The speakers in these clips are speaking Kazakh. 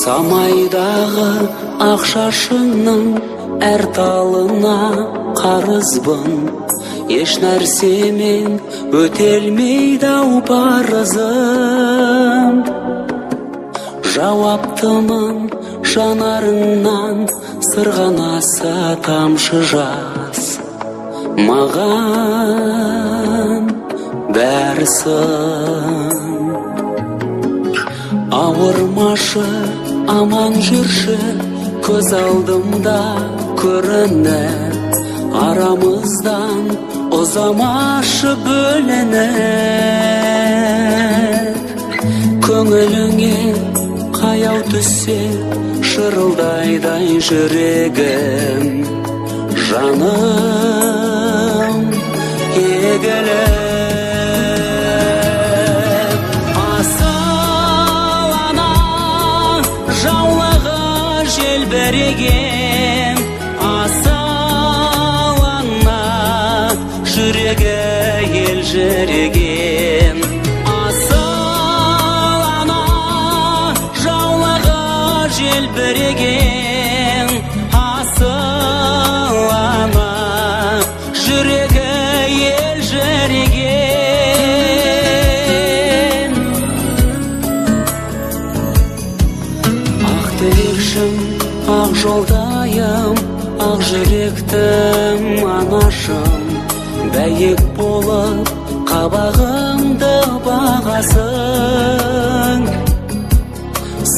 Самайдағы ақ шашыңның әр талына қарызбын, еш нәрсемен өтелмейді ау парызым. Жауаптымын жанарыңнан сырғанаса тамшы жас, маған бәрісін. Ауырмашы, аман жүрші, көз алдымда көрініп, арамыздан ұзамашы бөлініп. Көңіліңе қаяу түссе шырылдайдай жүрегім, жаным егіліп. Желбіреген асалана, жүрегі елжіреген. Асалана, жаулығы желбіреген. Асалана, жүрегі елжіреген. Ақ тілекшім, ақ жолдайым, ақ жүректім анашым, бәйек болып қабағымды бағасың.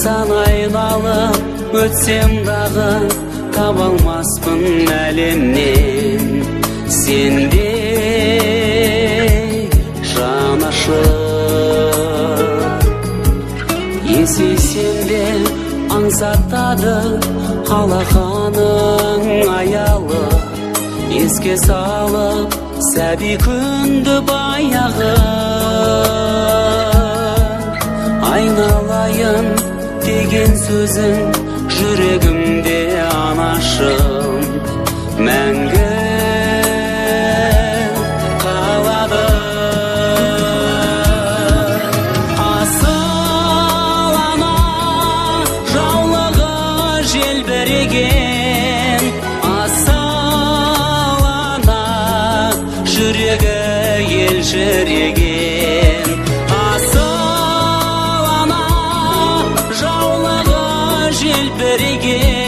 Сан айналып өтсем дағы таба алмаспын әлемнен сендей жанашыр. Есейсем де аңсатады алақаның аялы, еске салып сәби күнді баяғы. Айналайын деген сөзің жүрегімде анашым, мәңгі қалады. Желбіреген асалана, жүрегі елжіреген. Асалана, жаулығы желбіреген.